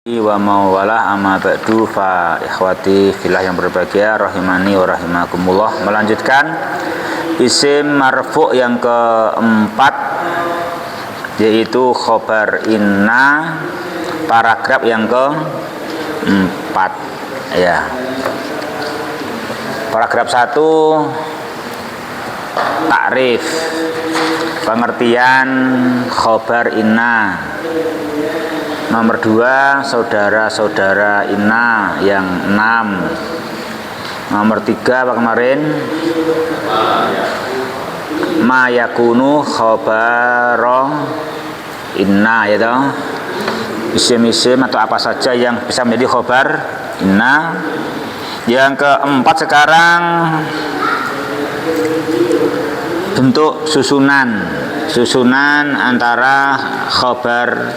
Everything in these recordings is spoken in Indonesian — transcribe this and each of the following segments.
Wa mawalah amma ba'du fa ikhwati fillah yang berbahagia rahimani wa rahimakumullah. Melanjutkan isim marfu' yang keempat, yaitu khobar inna, paragraf yang keempat ya. Paragraf 1, takrif, pengertian khobar inna. Nomor 2, saudara-saudara inna yang 6. Nomor 3 apa kemarin? Ma yakunu khabara inna, ya toh. Isim-isim atau apa saja yang bisa menjadi khabar inna. Yang keempat sekarang bentuk susunan antara khabar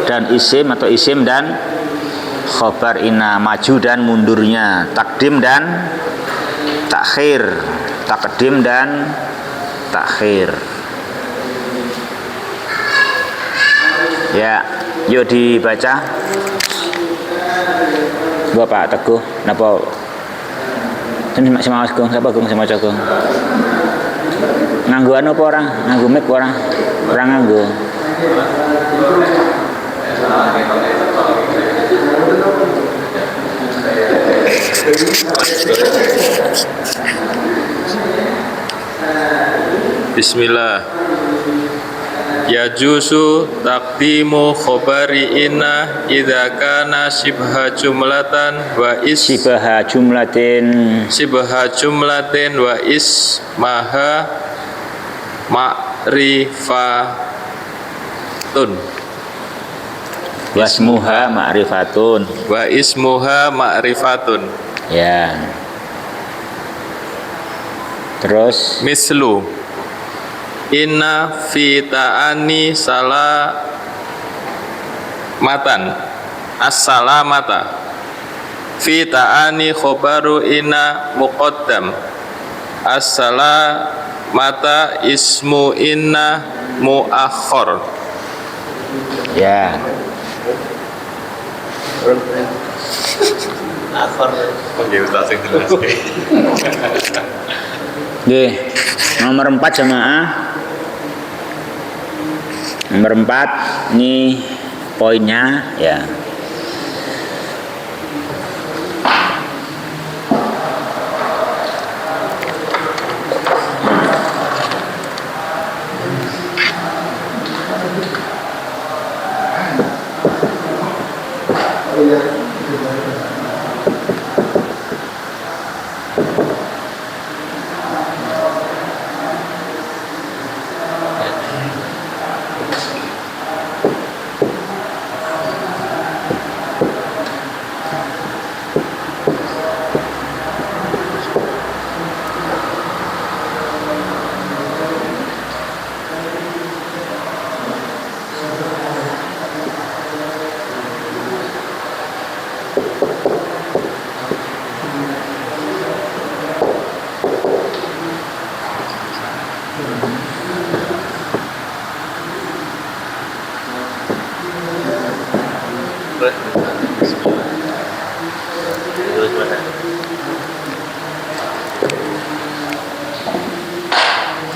dan isim atau isim dan khabar inna, maju dan mundurnya, takdim dan takhir, takdim dan takhir. Ya, yuk dibaca. Bapak Teguh, napa? Sama Mas Gung, siapa Gung sama Gung? Nganggo anu apa orang? Nganggo mic orang? Orang nganggo. Bismillah. Yajuzu taqdimu khabari inna idza kana shibha jumlatan wa Shibha jumlatin wa ismaha ma'rifatun wa ismuha ma'rifatun. Ya. Terus mislu inna fi ta'ani salamatan as-salamata fi ta'ani khobaru inna muqaddam as-salamata ismu inna muakhir. ya. Nggih, nomor 4 jamaah. Nomor 4 ini poinnya ya.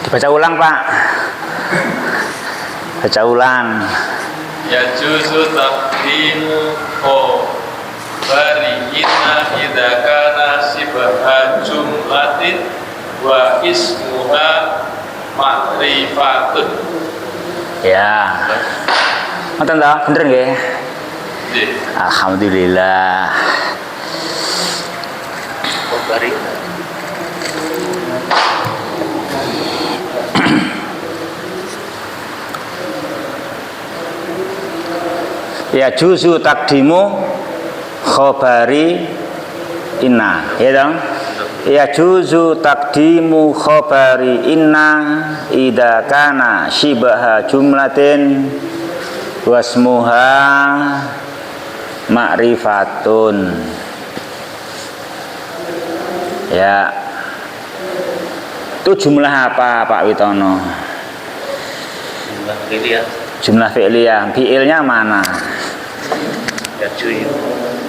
Baca ulang, Pak. Baca ulang. Yajuzu taqdimu khabari inna idza kana shibha jumlatin wa ismuha ma'rifatun. Ya. Ngoten ta? Bener nggih? Nggih. Alhamdulillah. Khabari Ya juzu takdimu khobari inna, ya dong. Ya juzu takdimu khobari inna idza kana shibha jumlatin wasmuha ma'rifatun. Ya, itu jumlah apa Pak Witono? Jumlah fi'liyah. Jumlah fi'liyah. Fi'ilnya mana? Yajuyu.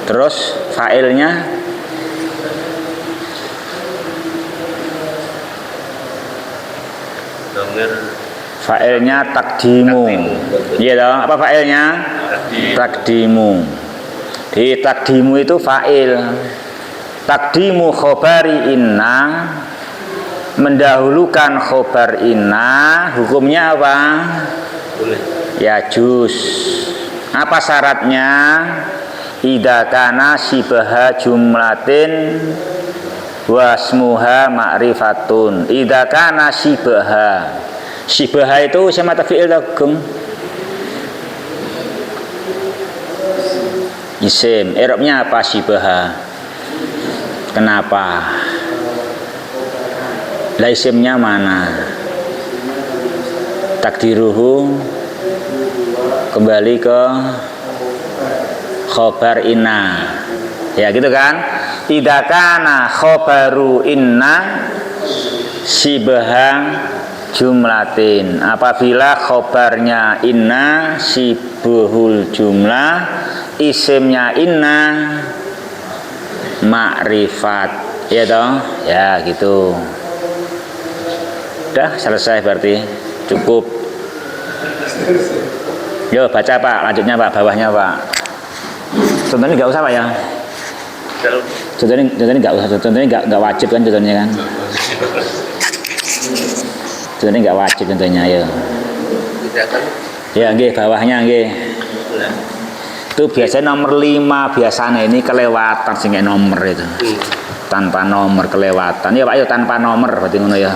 Terus fa'ilnya Domir fa'ilnya takdimu. Iya toh, apa fa'ilnya? Takdimu. Di takdimu itu fa'il. Takdimu khobari inna, mendahulukan khobar inna, hukumnya apa? boleh. Yajuz. Apa syaratnya? Idza kana sibaha jumlatin wasmuha ma'rifatun. Idza kana sibaha. Sibaha itu sama fi'il tagum. Isim. I'rabnya apa sibaha? Kenapa? Lah isimnya mana? Takdiruhu kembali ke khobar inna. Ya gitu kan? Idza kana khobaru inna sibaha jumlatin. Apabila khobarnya inna sibuhul jumlah, isimnya inna ma'rifat. Ya toh? Ya gitu. Udah selesai berarti. Cukup. Yo baca Pak, lanjutnya Pak, bawahnya Pak. Contohnya nggak usah Pak ya. Contohnya nggak usah, contohnya nggak wajib kan contohnya kan. Contohnya nggak wajib contohnya ya. Ya nggih bawahnya nggih. Itu biasanya nomor 5 biasanya ini kelewatan sing nomor itu. Tanpa nomor kelewatan. Ya Pak ya tanpa nomor berarti ngono ya.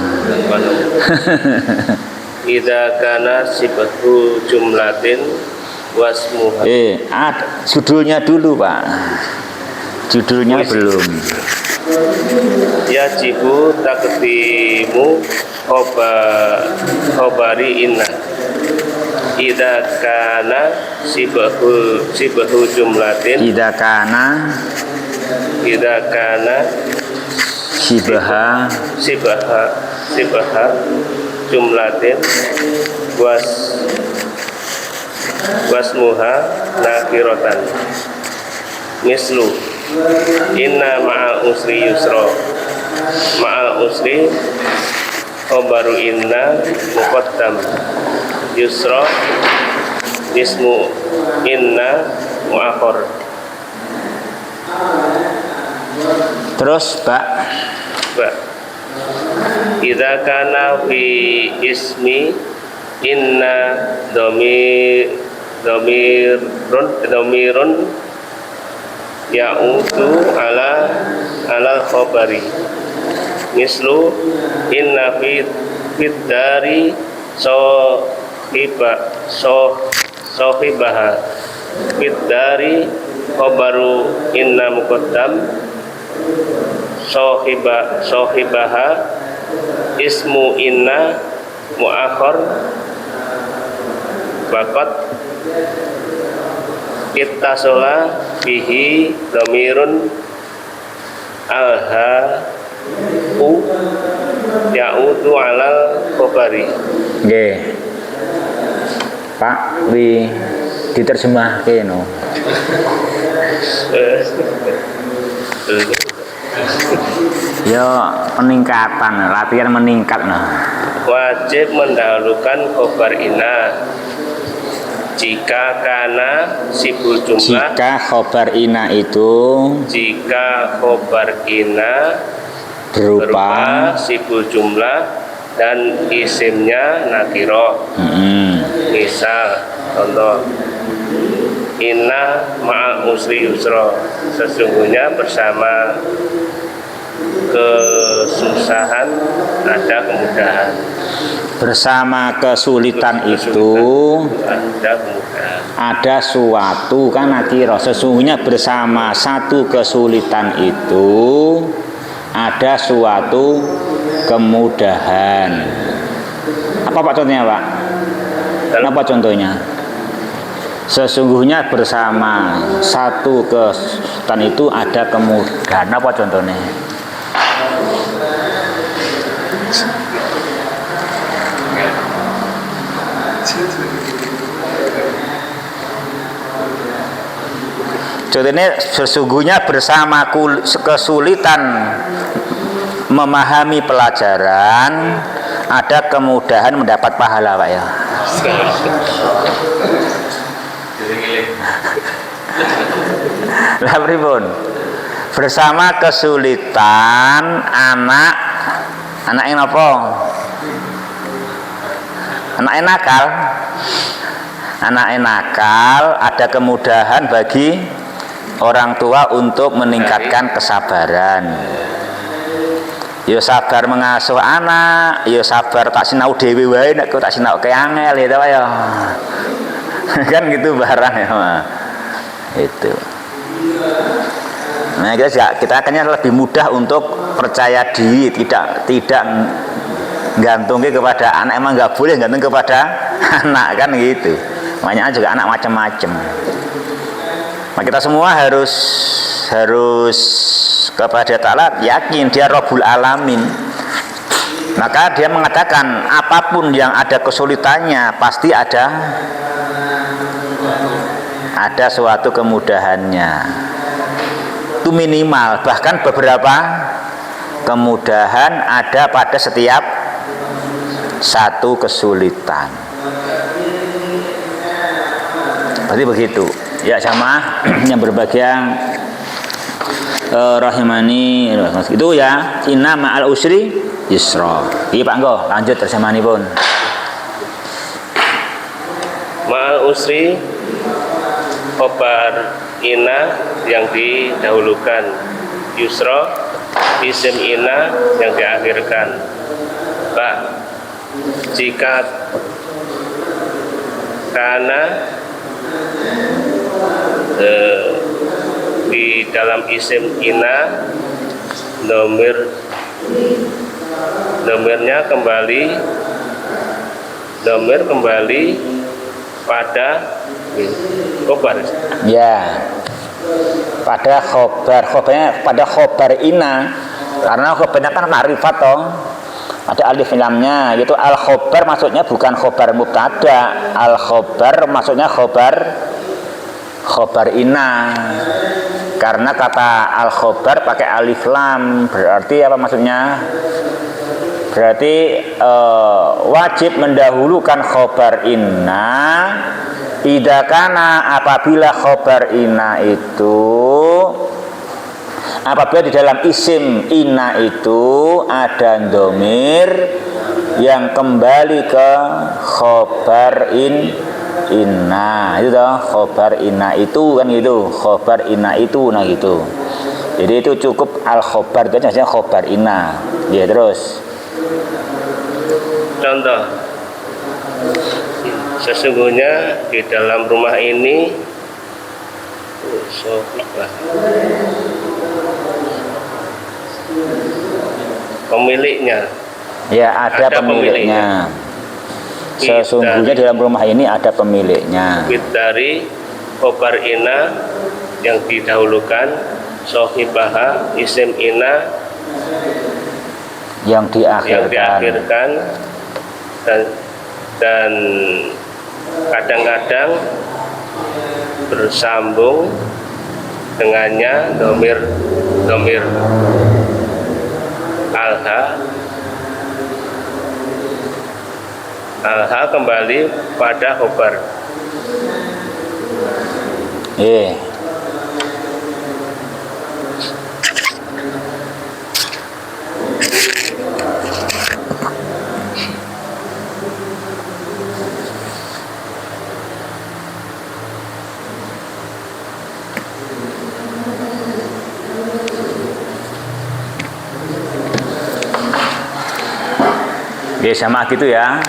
Idza kana sibahu jumlatin wasmuha. Judulnya dulu Pak. Judulnya belum. Yajibu taqdimu khobari inna. Idza kana sibahu jumlatin. Idza kana sibaha jumlatin wasmuha nakiratan. Mislu inna ma'al usri yusra. Ma'al usri khobaru inna muqaddam. Yusra ismu inna mu'akhir. Terus Pak. Idza kana fi ismi inna domirun ya'udu ala khobari. Mislu inna dari sohibaha dari khobaru inna muqaddam. Sohibaha ismu inna mu'akhir. Waqat ittasola bihi dhamirun alha-u ya'udu alal khobari. Nggih. Pak diterjemahke no. Ya peningkatan, latihan meningkat nah. Wajib mendahulukan khobar inna jika kana sibul jumlah. Jika khobar inna itu berupa sibul jumlah dan isimnya nakiro. Misal contoh inna ma'al usri yusra, sesungguhnya bersama kesusahan ada kemudahan. Bersama kesulitan itu ada suatu kan nakiro. Sesungguhnya bersama satu kesulitan itu ada suatu kemudahan. Apa Pak contohnya Pak? Apa contohnya? Sesungguhnya bersama satu kesulitan itu ada kemudahan. Apa contohnya? Contohnya sesungguhnya bersama kesulitan memahami pelajaran ada kemudahan mendapat pahala, Pak ya. Lah pripun? Bersama kesulitan anak yang apa? Anak nakal. Anak nakal ada kemudahan bagi orang tua untuk meningkatkan kesabaran. Yo sabar mengasuh anak, yo sabar tak sinau dhewe wae nek tak sinau ke angel gitu ya. Kan gitu barang ya, Ma. Itu. Nah, kita akannya lebih mudah untuk percaya diri, tidak gantungnya kepada anak, emang nggak boleh gantung kepada anak kan gitu. Makanya juga anak macam-macam. Nah, kita semua harus kepada Ta'ala yakin dia Rabbul Alamin. Maka dia mengatakan apapun yang ada kesulitannya pasti ada suatu kemudahannya. Itu minimal, bahkan beberapa kemudahan ada pada setiap satu kesulitan. Berarti begitu. Ya sama yang berbahagia rahimani itu ya, inna ma'al usri yusra. Iya Pak Nggo, lanjut terjemahanipun. Ma'al usri khobar ina yang didahulukan, yusra isim ina yang diakhirkan. Pak, jika karena di dalam isim ina domirnya kembali pada khobar. Ya, pada khobarnya pada khobar ina, karena khobarnya kan makrifat toh, ada alif lamnya, yaitu al khobar maksudnya bukan khobar mubtada, al khobar maksudnya khobar ina. Karena kata al khobar pakai alif lam, berarti apa maksudnya? Berarti wajib mendahulukan khobar inna idakana apabila khobar inna itu, apabila di dalam isim inna itu ada domir yang kembali ke khobar inna itu toh, khobar inna itu kan gitu, khobar inna itu nah gitu. Jadi itu cukup al khobar itu hanya khobar inna. Ya terus. Contoh, sesungguhnya di dalam rumah ini pemiliknya. Ya ada pemiliknya. Sesungguhnya dalam rumah ini ada pemiliknya. Dari khobar ina yang didahulukan, sohibaha isim ina yang diakhirkan dan kadang-kadang bersambung dengannya domir alha kembali pada khobar. Sama gitu ya.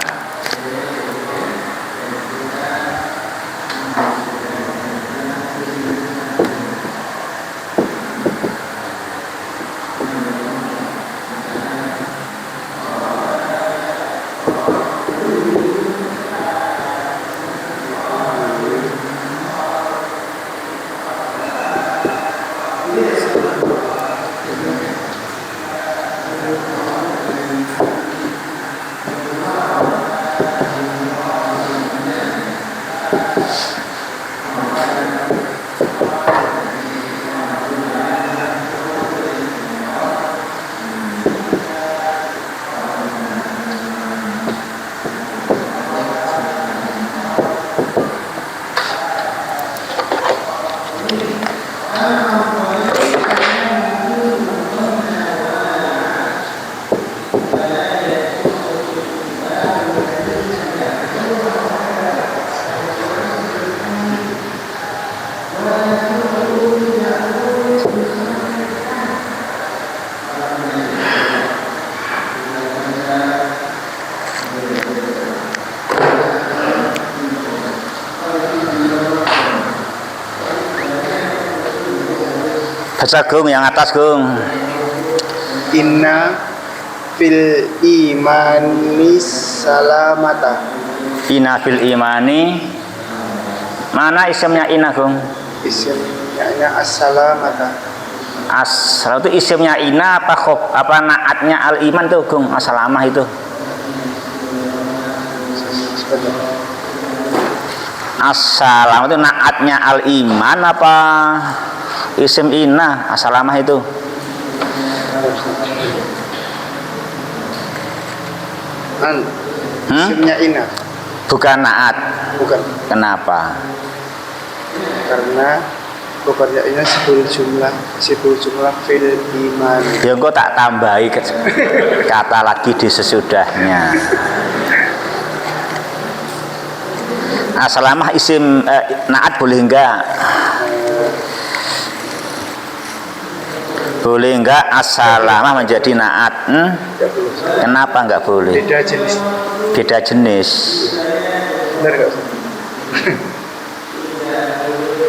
Baca Gung yang atas Gung. Inna fil imani salamata. Inna fil imani. Mana isimnya inna Gung? Isimnya as-salamata. Asal itu isimnya inna apa naatnya al iman tuh Gung? As-salamah itu. As-salamah itu naatnya al iman apa isim inna as-salamah itu? Isimnya inna. Bukan naat. Bukan. Kenapa? Karena pokoknya ini sibul jumlah fil iman. Ya engkau tak tambahi kata lagi di sesudahnya. As-salamah isim naat boleh enggak? Boleh enggak as-salamah menjadi naat? Kenapa enggak boleh? Beda jenis. Beda jenis. Benar enggak?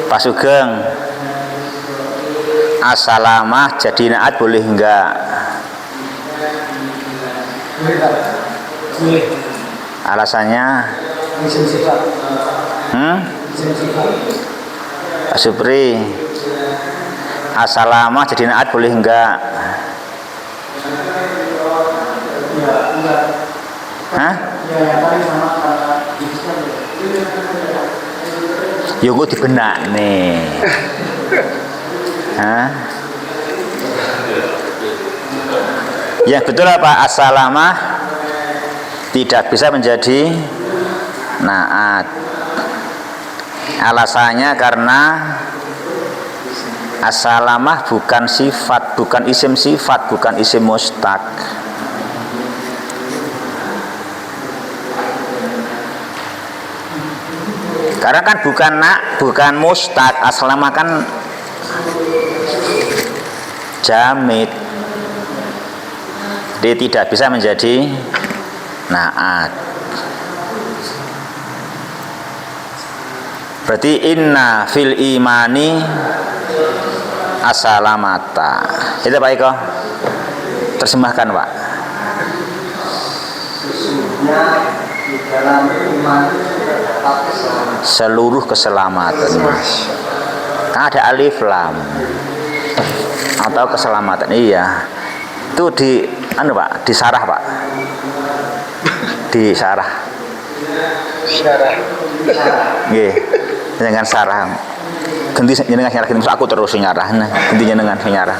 Pak Sugeng, as-salamah jadi naat boleh enggak? Boleh. Alasannya? Isim sifat. Isim sifat. Pak Supri, as-salamah jadi naat boleh enggak? Ya, enggak. Hah? Ya, yang paling sama Ya kok dibenak nih. Hah? Ya betul apa? As-salamah tidak bisa menjadi naat. Alasannya karena as-salamah bukan sifat, bukan isim sifat, bukan isim mustaq. Karena kan bukan mustaq, as-salamah kan jamid. Dia tidak bisa menjadi naat. Berarti inna fil imani as-salamata. Itu Pak Eko. Terjemahkan Pak. sesungguhnya di dalam iman terdapat keselamatan. Seluruh keselamatan. Kan ada alif lam atau keselamatan. Iya. Itu di Pak, disarah Pak. Disarah. Syarah. Nggih. Dengan sarah. Ganti jenengan nyarah terus aku terus nyarah. Nah, ganti jenengan nyarah.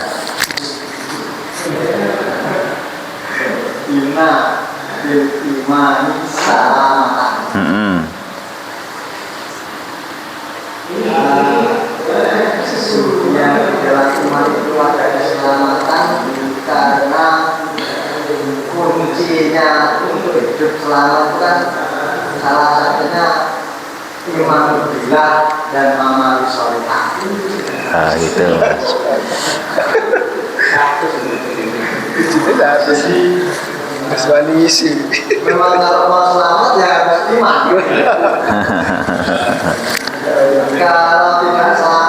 Inna bil imani salamatan. Sesungguhnya di dalam iman itu ada keselamatan karena kuncinya untuk hidup selamat kan salah satunya iman billah dan amal sholihah. Gitu. Jadi apa sih? Mas Wani sih. Memang kalau mau selamat ya harus iman. Kalau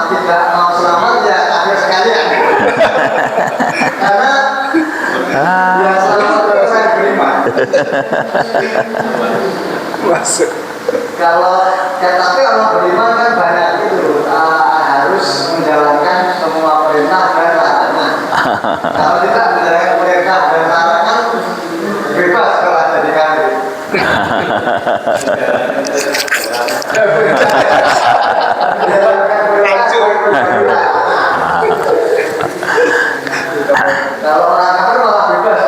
tidak mau selamat ya kafir sekalian. Karena ya selamat terus saya beriman. Masuk. Tapi kalau beriman kan banyak itu harus menjalankan semua perintah dan larangan. Kalau tidak menjalankan perintah dan larangan bebas kalau jadi kafir. Kalau orang kafir malah bebas,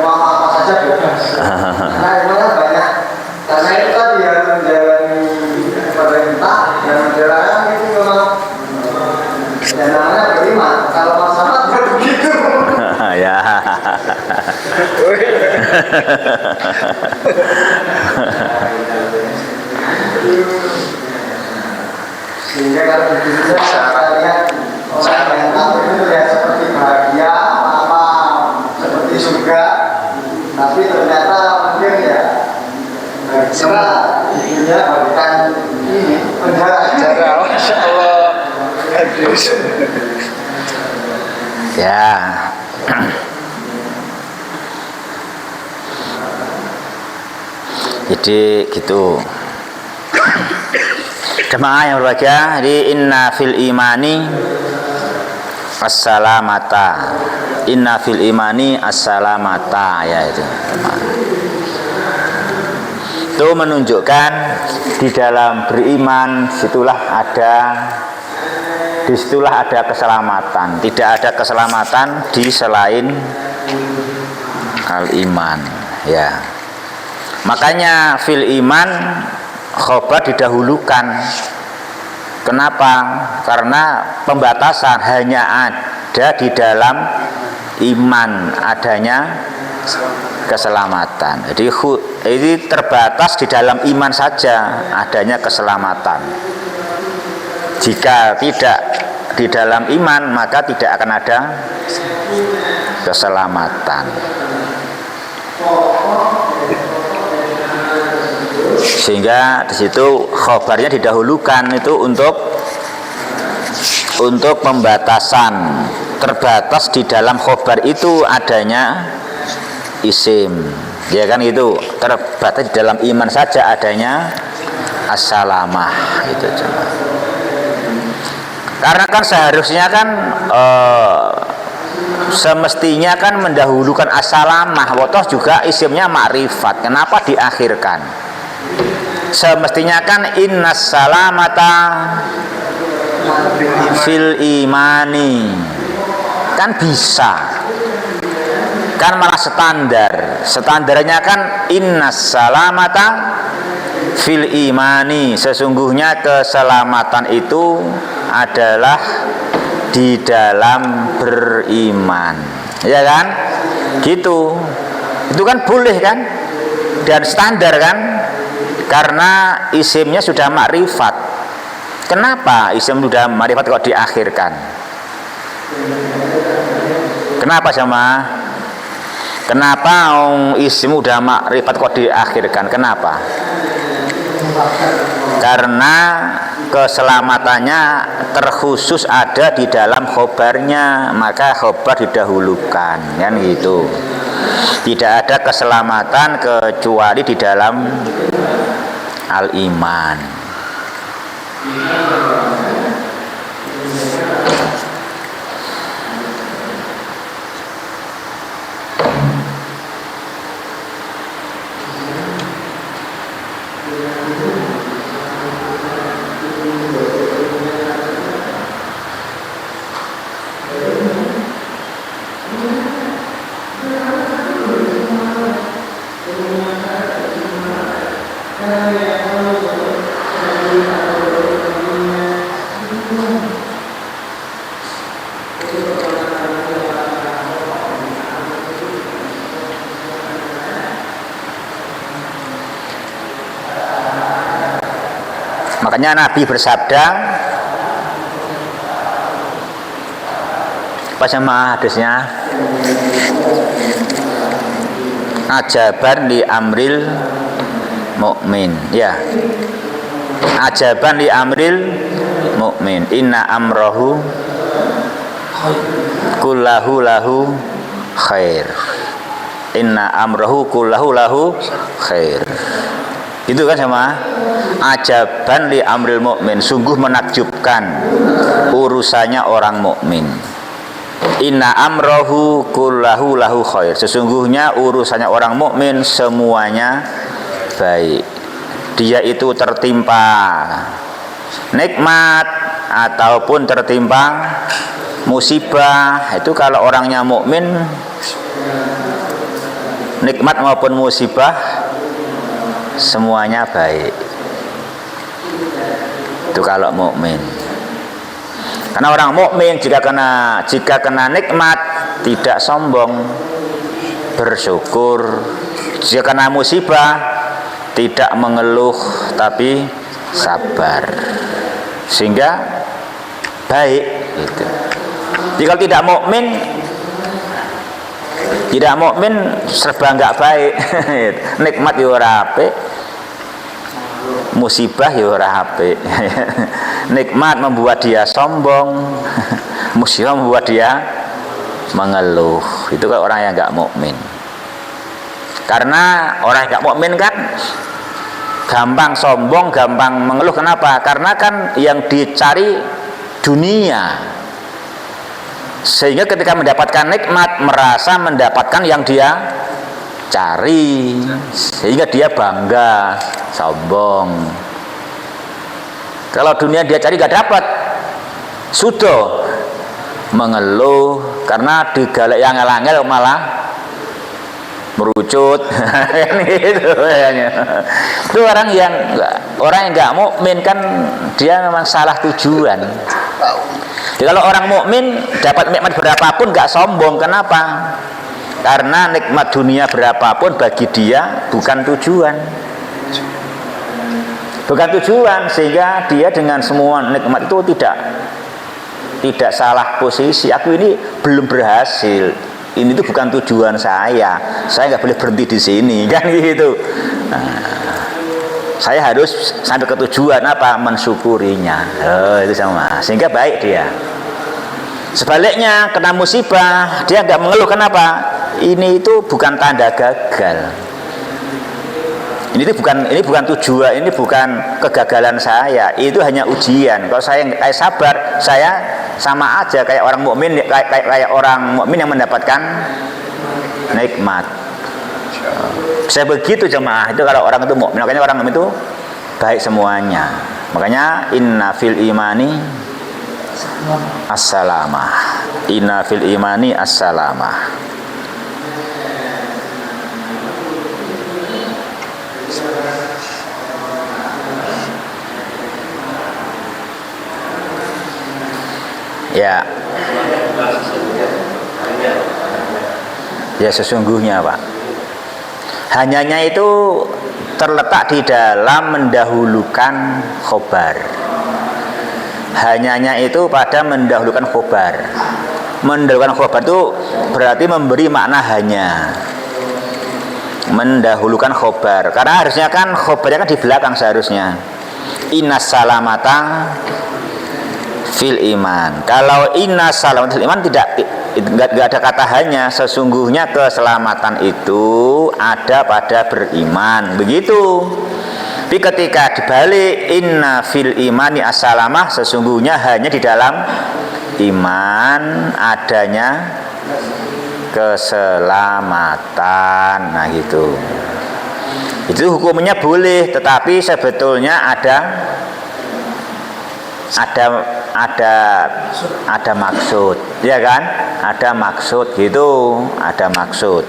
mau apa saja bebas. Karena memang banyak. Karena itu tadi harus menjalani perintah dan menjalankan itu memang Ya namanya beriman. Kalau masalah ya begitu. Ya. Sehingga kalau begitu saya lihat orang yang tahu itu ya seperti bahagia, apa seperti surga, tapi ternyata mungkin ya kita di dunia bagikan ini penjara. Masya Allah. Ya. Jadi gitu. Jemaah yang berbahagia, di inna fil imani as-salamata. Inna fil imani as-salamata, ya itu. Itu menunjukkan di dalam beriman disitulah ada keselamatan. Tidak ada keselamatan di selain al-iman, ya. Makanya fil iman khobar didahulukan. Kenapa? Karena pembatasan hanya ada di dalam iman adanya keselamatan. Jadi ini terbatas di dalam iman saja adanya keselamatan. Jika tidak di dalam iman maka tidak akan ada keselamatan. Sehingga di situ khobarnya didahulukan itu untuk pembatasan. Terbatas di dalam khobar itu adanya isim, ya kan itu. Terbatas di dalam iman saja adanya as-salamah itu cuma. Karena kan seharusnya kan semestinya kan mendahulukan as-salamah. Wotoh juga isimnya ma'rifat. Kenapa diakhirkan? Semestinya kan innas salamata fil imani. Kan bisa. Kan malah standarnya kan innas salamata fil imani. Sesungguhnya keselamatan itu adalah di dalam beriman, ya kan? Gitu. Itu kan boleh kan? Dan standar kan? Karena isimnya sudah makrifat. Kenapa isim sudah makrifat kok diakhirkan? Kenapa sama? Kenapa isim sudah makrifat kok diakhirkan? Kenapa? Karena keselamatannya terkhusus ada di dalam khobarnya, maka khobar didahulukan, kan gitu. Tidak ada keselamatan kecuali di dalam al-iman. Makanya Nabi bersabda, apa sama hadisnya? Ajaban li amril mukmin, ya. Ajaban li amril mukmin, inna amrohu kullahu lahu khair. Inna amrohu kullahu lahu khair. Itu kan sama. Ajaban li amril mukmin, sungguh menakjubkan urusannya orang mukmin. Inna amrohu kullahu lahu khair. Sesungguhnya urusannya orang mukmin semuanya baik. Dia itu tertimpa nikmat ataupun tertimpa musibah. Itu kalau orangnya mukmin, nikmat maupun musibah semuanya baik. Itu kalau mukmin. Karena orang mukmin jika kena nikmat tidak sombong, bersyukur. Jika kena musibah tidak mengeluh tapi sabar, sehingga baik gitu. Jika tidak mukmin serba nggak baik. Nikmat ya ora apik, musibah ya ora apik. Nikmat membuat dia sombong, musibah membuat dia mengeluh. Itu kan orang yang nggak mukmin. Karena orang yang nggak mukmin kan gampang sombong, gampang mengeluh. Kenapa? Karena kan yang dicari dunia, sehingga ketika mendapatkan nikmat merasa mendapatkan yang dia cari, sehingga dia bangga, sombong. Kalau dunia dia cari gak dapat, sudah mengeluh karena digalak yang angel malah merucut. Gitu. Itu orang yang nggak mukmin kan, dia memang salah tujuan. Jadi kalau orang mukmin dapat nikmat berapapun nggak sombong. Kenapa? Karena nikmat dunia berapapun bagi dia bukan tujuan. Bukan tujuan, sehingga dia dengan semua nikmat itu tidak salah posisi. Aku ini belum berhasil. Ini tuh bukan tujuan saya nggak boleh berhenti di sini, kan gitu. Saya harus sampai ke tujuan, apa? Mensyukurinya. Itu sama, sehingga baik dia. Sebaliknya kena musibah dia nggak mengeluh. Kenapa? Ini itu bukan tanda gagal. Ini bukan tujuan, ini bukan kegagalan saya. Itu hanya ujian. Kalau saya sabar, saya sama aja kayak orang mukmin, kayak orang mukmin yang mendapatkan nikmat. Saya begitu jemaah. Itu kalau orang itu mukmin. Makanya orang mukmin itu baik semuanya. Makanya inna fil imani as-salamah. Inna fil imani as-salamah. Ya. Ya sesungguhnya, Pak. Hanyanya itu terletak di dalam mendahulukan khobar. Hanyanya itu pada mendahulukan khobar. Mendahulukan khobar itu berarti memberi makna hanya. Mendahulukan khobar. Karena harusnya kan khobarnya kan di belakang seharusnya. Inna salamata fil iman. Kalau inna salamata fil iman tidak ada kata hanya. Sesungguhnya keselamatan itu ada pada beriman. Begitu. Tapi ketika dibalik inna fil imani as-salamah, sesungguhnya hanya di dalam iman adanya keselamatan. Nah gitu. Itu hukumnya boleh, tetapi sebetulnya ada maksud, ya kan? Ada maksud gitu, ada maksud.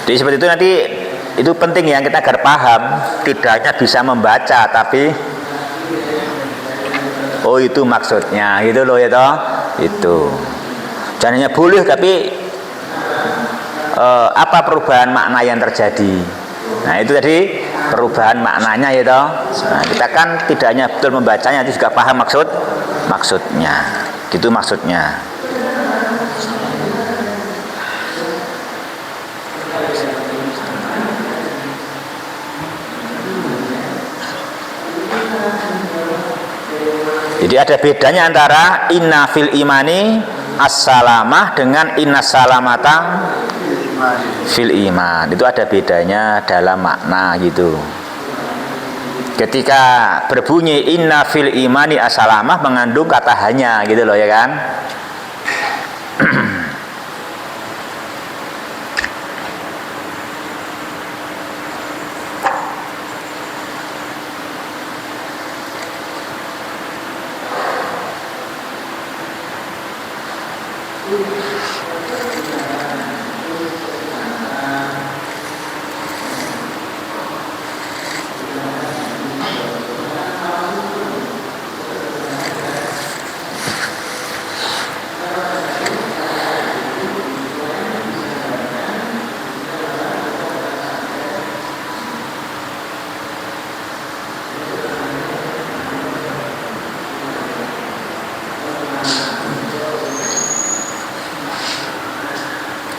Jadi seperti itu, nanti itu penting ya kita agar paham, tidak hanya bisa membaca tapi oh itu maksudnya gitu loh ya toh. Itu jangan hanya boleh tapi apa perubahan makna yang terjadi. Nah itu tadi perubahan maknanya ya toh. Nah, kita kan tidak hanya betul membacanya, tapi juga paham maksudnya. Gitu maksudnya. Jadi ada bedanya antara inna fil imani as-salamah dengan inna salamata fil iman. Itu ada bedanya dalam makna gitu. Ketika berbunyi inna fil imani as-salamah mengandung kata hanya gitu loh ya kan.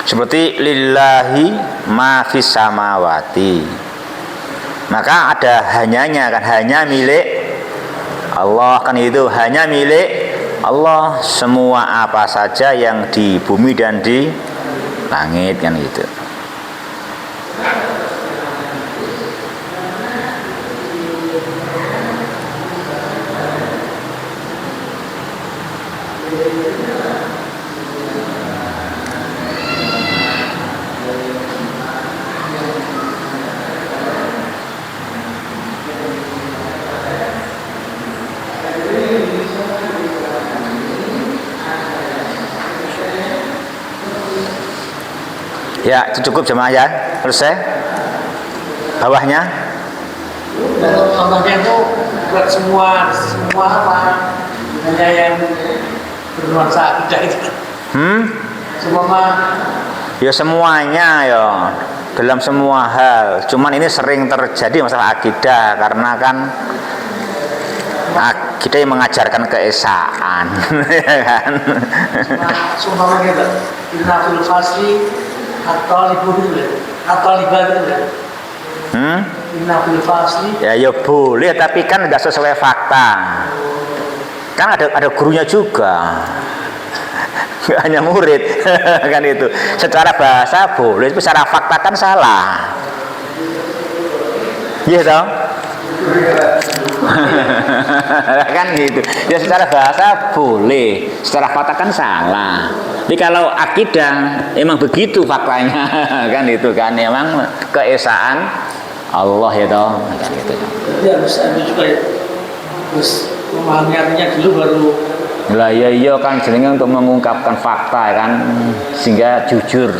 Seperti lillahi ma fis samawati. Maka ada hanyanya kan, hanya milik Allah kan, itu hanya milik Allah semua apa saja yang di bumi dan di langit kan itu. Ya, itu cukup jemaah ya. Selesai. Bawahnya. Kalau contohnya itu buat semua apa? Hanya yang bernuansa akidah itu. Semua Ya semuanya ya. Dalam semua hal. Cuman ini sering terjadi masalah akidah karena kan kita yang mengajarkan keesaan, ya kan? Semua gitu. Inafil fasli atau liba gitu ya. Inafil fasli. Ya boleh, tapi kan nggak sesuai fakta. Kan ada gurunya juga, nggak hanya murid, kan itu. Secara bahasa boleh, tapi secara fakta kan salah. Iya dong. Kan gitu. Ya secara bahasa boleh, secara fakta kan salah. Jadi kalau akidah emang begitu faktanya kan itu kan, emang keesaan Allah ya toh kan gitu. Ya harus juga ya. Terus memahami artinya dulu baru. Lah iya kan jenenge untuk mengungkapkan fakta kan, sehingga jujur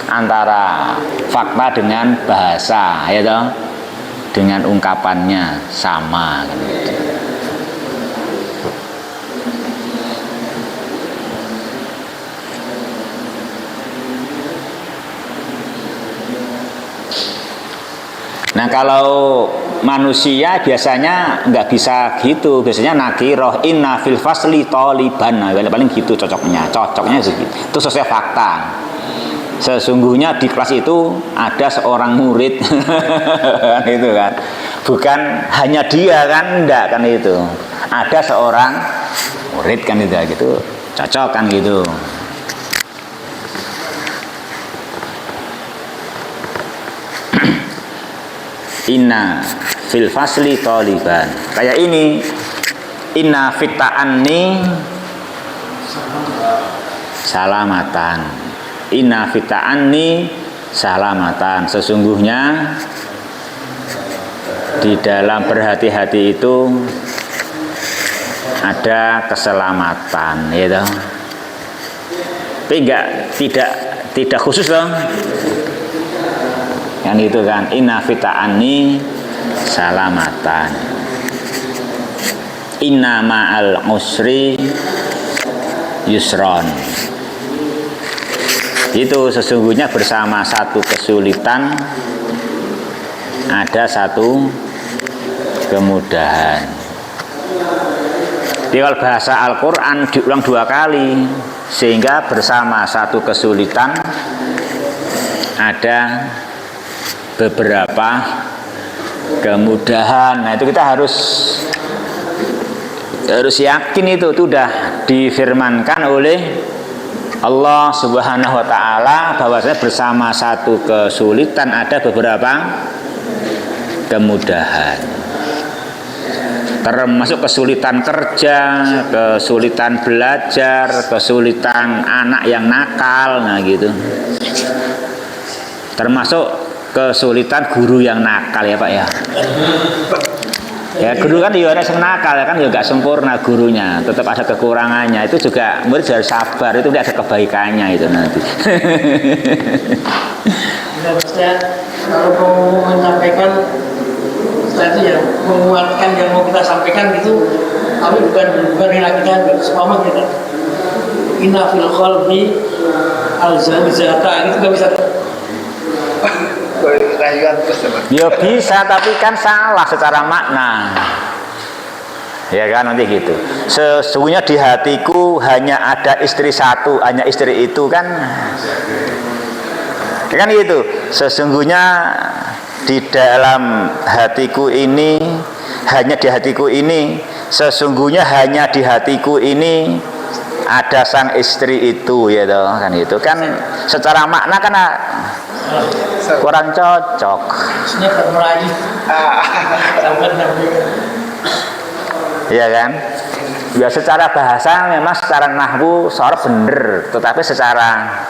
antara fakta dengan bahasa ya toh, dengan ungkapannya sama kan gitu. Nah kalau manusia biasanya nggak bisa gitu, biasanya nakiroh inna fil fasli toliban, nah, paling gitu cocoknya begitu. Itu sesuai fakta. Sesungguhnya di kelas itu ada seorang murid, kan itu kan, bukan hanya dia kan, enggak kan itu. Ada seorang murid kan itu, gitu, cocok kan gitu. Inna fil fasli taliban. Kayak ini. Inna fita'anni salamatan. Inna fita'anni salamatan. Sesungguhnya di dalam berhati-hati itu ada keselamatan, gitu. Tapi tidak khusus loh. Kan itu kan, inna fita'anni salamatan. Inna ma'al usri yusron. Itu sesungguhnya bersama satu kesulitan ada satu kemudahan. Di bahasa Al-Quran diulang 2 kali, sehingga bersama satu kesulitan ada beberapa kemudahan. Nah itu kita harus yakin itu sudah difirmankan oleh Allah Subhanahu wa ta'ala bahwasanya bersama satu kesulitan ada beberapa kemudahan, termasuk kesulitan kerja, kesulitan belajar, kesulitan anak yang nakal, nah gitu, termasuk kesulitan guru yang nakal ya Pak ya. Ya guru kan ya ada yang nakal ya kan ya nggak sempurna gurunya, tetap ada kekurangannya. Itu juga murid harus sabar, itu tidak ada kebaikannya itu nanti. Tidak maksudnya kalau mau menyampaikan setelah itu ya menguatkan yang mau kita sampaikan gitu, tapi bukan yang kita sepama kita. Inna fil qalbi al-zawjata itu nggak bisa. Ya bisa, tapi kan salah secara makna. Ya kan nanti gitu. Sesungguhnya di hatiku hanya ada istri satu, hanya istri itu kan. Kan gitu. Sesungguhnya di dalam hatiku ini, hanya di hatiku ini, sesungguhnya hanya di hatiku ini ada sang istri itu, ya toh kan itu kan secara makna kan kurang cocok. Iya kan? Ya secara bahasa memang secara nahwu sorab bener, tetapi secara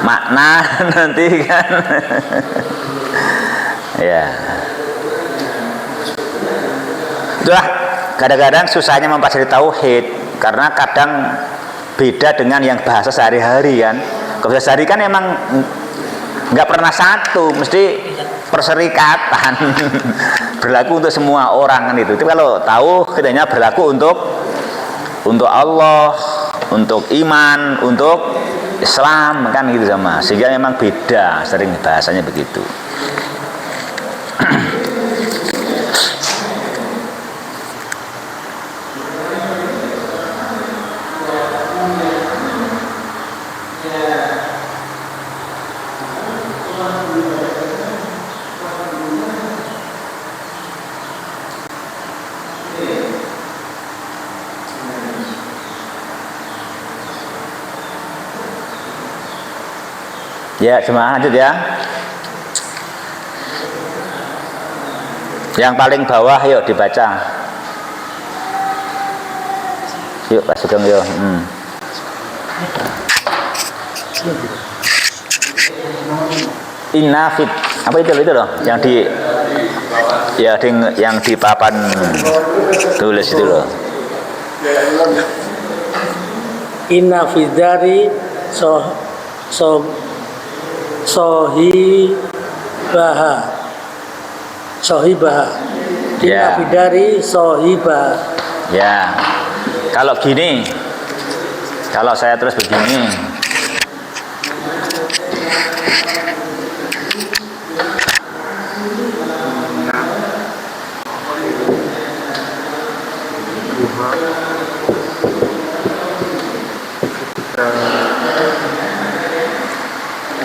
makna nanti kan. Ya. Itulah kadang-kadang susahnya mempelajari tauhid karena kadang beda dengan yang bahasa sehari-hari kan. Kalau bahasa sehari kan emang nggak pernah satu, mesti perserikatan. Berlaku untuk semua orang kan itu. Itu kalau tahu kitanya berlaku untuk Allah, untuk iman, untuk Islam kan gitu sama. Sehingga memang beda, sering bahasanya begitu. Ya, jemaah lanjut ya. Yang paling bawah yuk dibaca. Yuk Pak Sugeng yuk. Innafid apa itu loh yang di ya yang di papan tulis itu loh. Innafidari sohibah Ya. Innafidari sohibah. Ya. Kalau gini, kalau saya terus begini,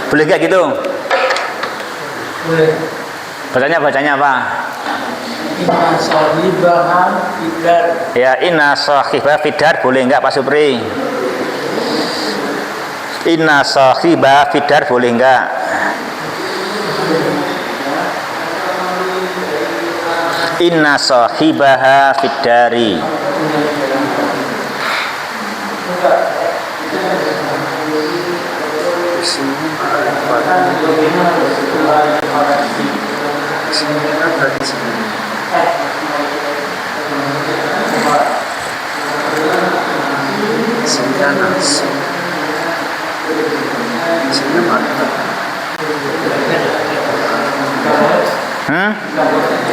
boleh gak gitu? Bacanya apa? Inna sohibah fidar. Ya, inna sahibah fidar boleh enggak Pak Supri? Inna sahibah fidar boleh enggak? Inna sahibaha fidari.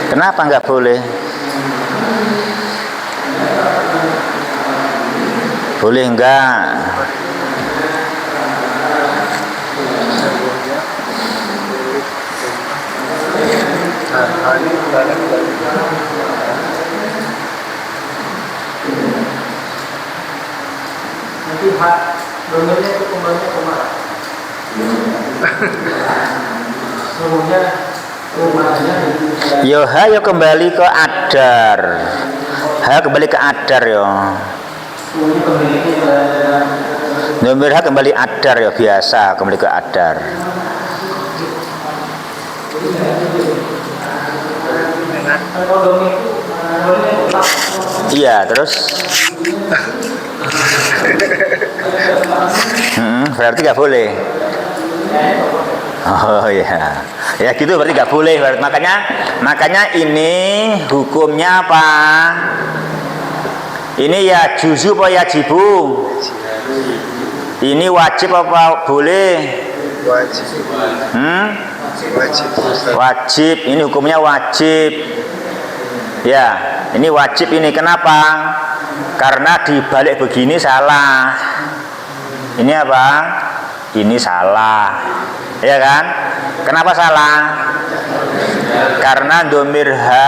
Kenapa nggak boleh? Boleh enggak? Nanti hak domainnya itu kembali kemana? Semuanya rumahnya. Yo hayo kembali ke adar. Hayo kembali ke adar yo. Nomor hak kembali adar ya biasa kembali ke adar. Iya terus. Berarti nggak boleh. Oh ya, Ya gitu berarti nggak boleh. Makanya ini hukumnya apa? Ini ya juzu apa ya jibu? Ini wajib apa boleh? Wajib. Wajib. Ini hukumnya wajib. Ya, ini wajib ini. Kenapa? Karena dibalik begini salah. Ini apa? Ini salah. Ya kan? Kenapa salah? Karena domir ha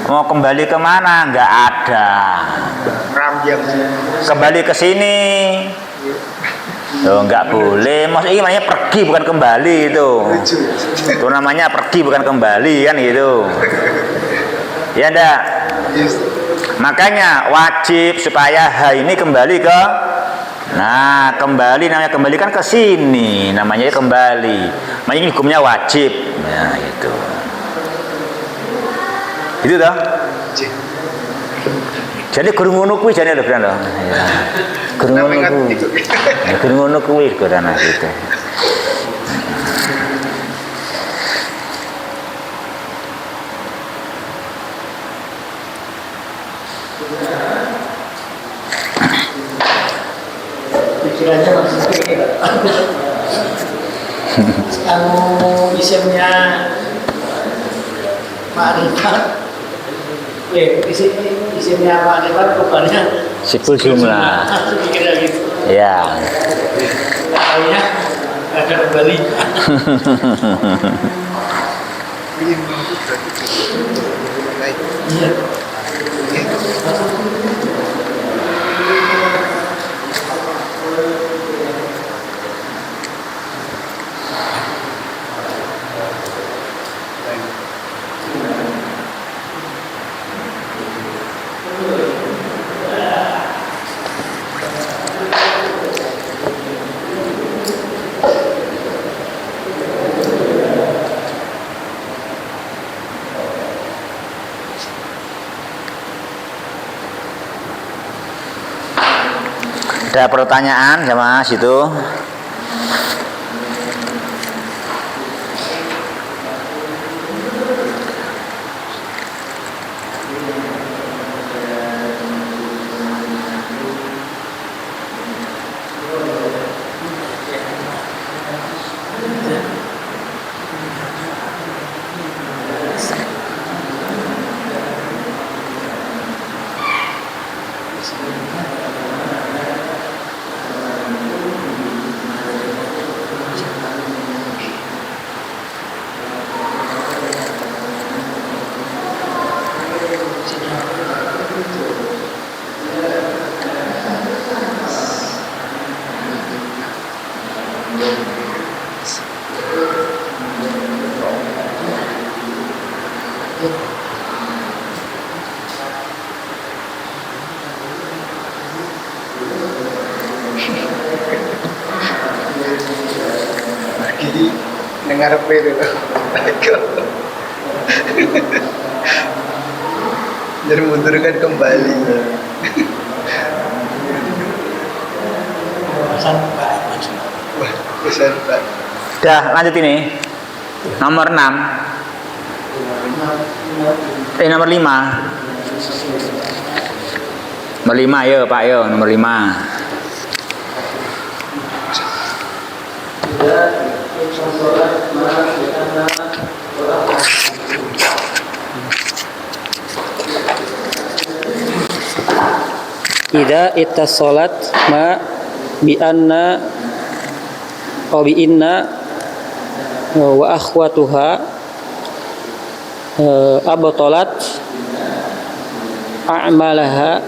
mau kembali kemana? Nggak ada. Kembali ke sini. Loh, nggak boleh. Maksudnya ini namanya pergi bukan kembali itu. Itu namanya pergi bukan kembali kan gitu. Ya enggak? Makanya wajib supaya ha ini kembali ke. Nah, kembali namanya kembali kan ke sini, namanya kembali. Makanya ini hukumnya wajib. Nah, itu. Itu toh? Jadi guru ngono kuwi jane lho, Bro. Ya. Guru ngono kuwi. Ya guru ngono kuwi godana gitu. Pikirannya maksudnya kalau isimnya ma'rifat isimnya ma'rifat kabarnya Sipul jumlah. Kira gitu. Ya. Kayaknya ada kembali. Iya. Ada pertanyaan sama situ? Jadi dengar apa itu? Jadi mundurkan kembali. Wah, besar Pak. Dah lanjut ini. Nomor 6. Nomor 5. Nomor 5 ya Pak ya, nomor 5. Idza ittasalat ma bi anna aw bi inna wa akhwatuha abtalat a'malaha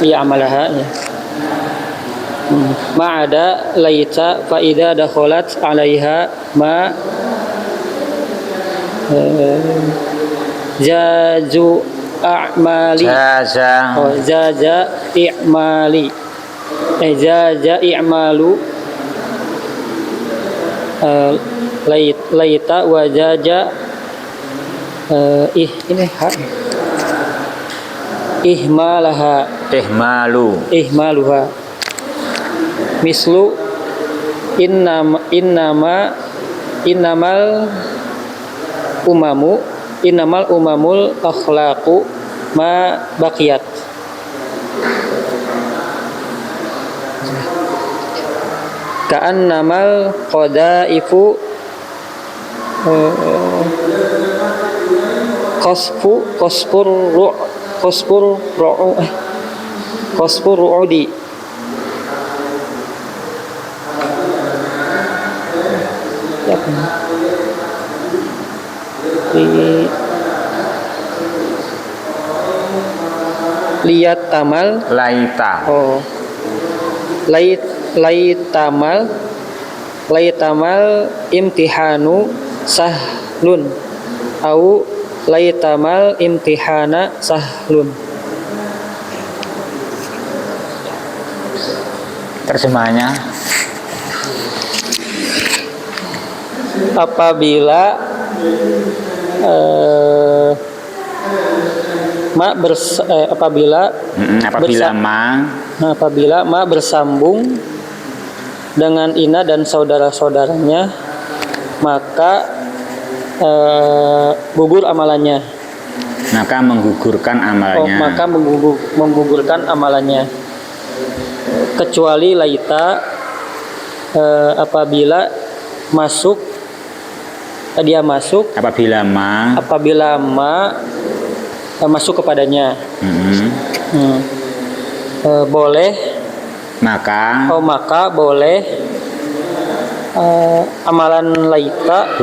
amalaha ya. Ma'ada laita fa idza dakhalat 'alaiha ma jazu a'mali jaza i'mali jaza i'malu laita wa jaza ini hak ihmaluha mislu innamal umamul akhlaqu ma baqiyat. Ka'annamal qadaifu qasfur ru'udi. Lihat tamal Laita. oh laitamal imtihanu sahlun au laitamal imtihana sahlun. Terjemahannya Apabila apabila ma bersambung dengan ina dan saudara-saudaranya, maka gugur amalannya. Maka menggugurkan amalannya. Menggugurkan amalannya. Kecuali laita apabila dia masuk Apabila ma masuk kepadanya. Boleh maka boleh amalan laita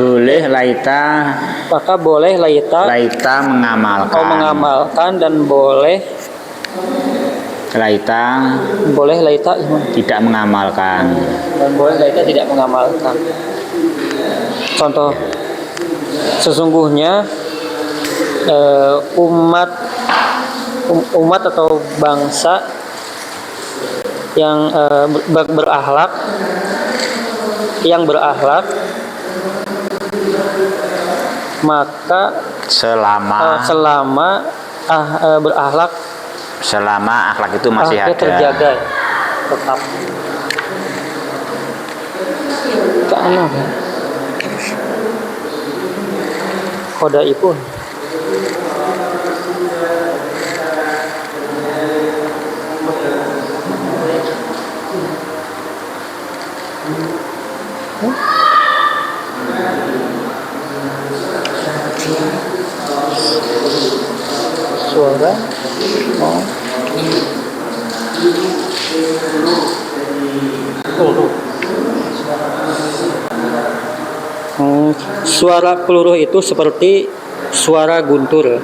mengamalkan dan boleh laita tidak mengamalkan. Contoh, sesungguhnya umat atau bangsa yang berakhlak maka selama akhlak itu masih ada, terjaga tetap. Qadaipun suara suara peluru itu seperti suara guntur.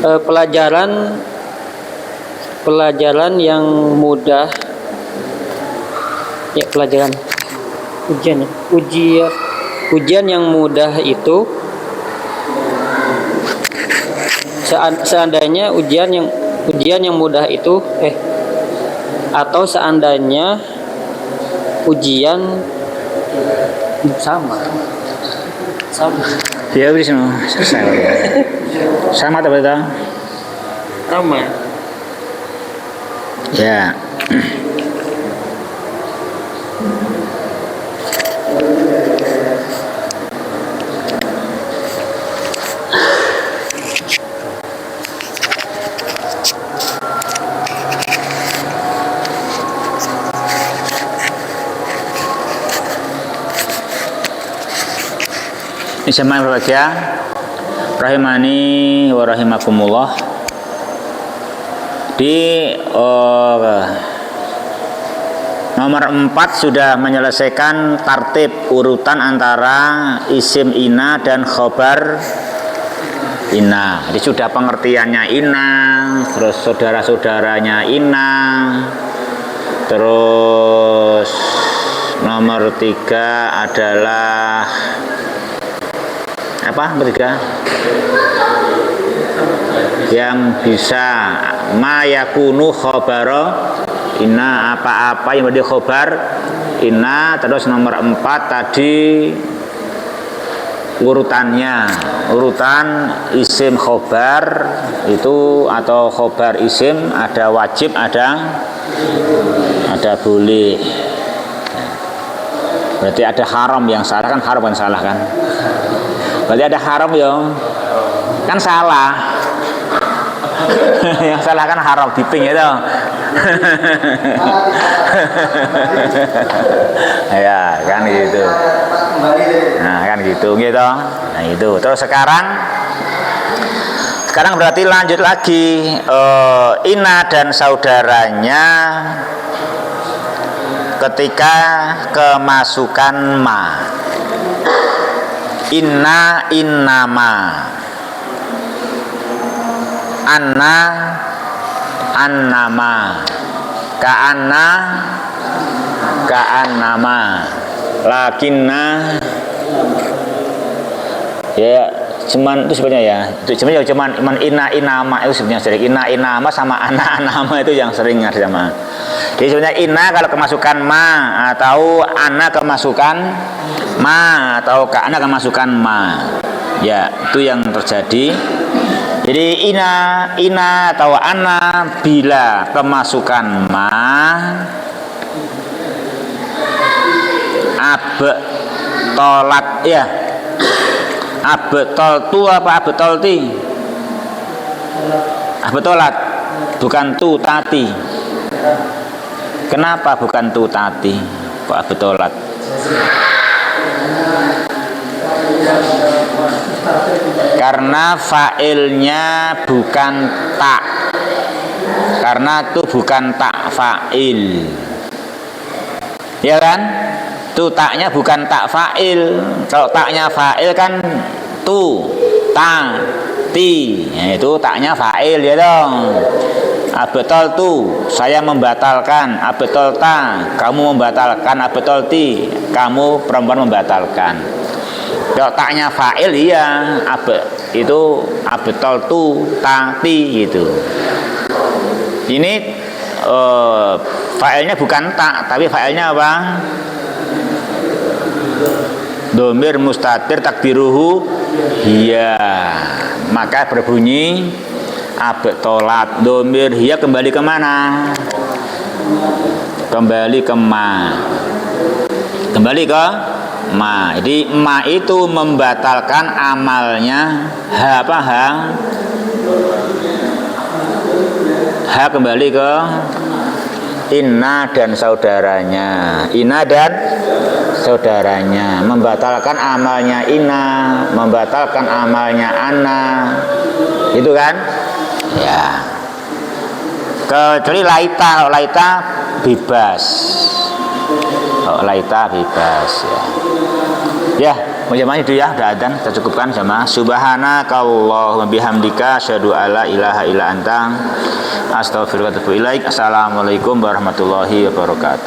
Pelajaran yang mudah ujian yang mudah itu seandainya ujian yang mudah itu atau seandainya ujian sama ya bisa sama tak betul sama ya. Insyaallah berbahagia rahimani wa rahimakumullah. Di nomor 4 sudah menyelesaikan tartib urutan antara isim ina dan khobar ina. Jadi sudah pengertiannya ina, terus saudara-saudaranya ina, terus nomor 3 adalah apa bertiga yang bisa ma yakunu khobaro inna, apa-apa yang menjadi khobar inna. Terus nomor 4 tadi urutan isim khobar itu atau khobar isim ada wajib ada boleh. Berarti ada haram yang salah kan, haram kan salah kan? Berarti ada haram ya kan salah. Yang salah kan haram diping itu. Ya kan gitu. Nah kan gitu. Nah itu. Terus sekarang berarti lanjut lagi, Ina dan saudaranya ketika kemasukan ma. Inna innama, anna annama, ka'anna ka'annama, lakinna, ya cuman itu sebenarnya ya, itu sebenarnya cuman inna innama itu sebenarnya sering, inna innama sama anna annama itu yang sering ada sama. Jadi sebenarnya inna kalau kemasukan ma, atau anna kemasukan ma, atau ka'anna kemasukan ma, ya itu yang terjadi. Jadi ina atau ana bila kemasukan ma, abtolat ya, abtoltu apa abtolti? Abtolat bukan tu tati. Kenapa bukan tu tati? Kok abtolat? Karena fa'ilnya bukan tak. Karena itu bukan tak fa'il. Ya kan? Tu taknya bukan tak fa'il. Kalau taknya fa'il kan tu, ta, ti. Nah, itu taknya fa'il ya dong. Abetol tu, saya membatalkan. Abetol ta, kamu membatalkan. Abetol ti, kamu perempuan membatalkan. Kalau taknya fa'il iya, itu abetol tu, tati gitu. Ini fa'ilnya bukan tak, tapi fa'ilnya apa? Domir mustatir takdiruhu hiya. Maka berbunyi abetolat. Domir hiya kembali kemana? Kembali ke ma. Kembali ke ma. Jadi ma itu membatalkan amalnya ha kembali ke inna dan saudaranya. Inna dan saudaranya membatalkan amalnya inna, membatalkan amalnya anna. Itu kan? Ya. Kecuali laita, laita bebas. Laita bebas ya. Ya, macam itu ya, udah adzan, kita cukupkan sama subhanakallahumma bihamdika asyhadu alla ilaha illa anta astaghfiruka wa atubu ilaik. Assalamualaikum warahmatullahi wabarakatuh.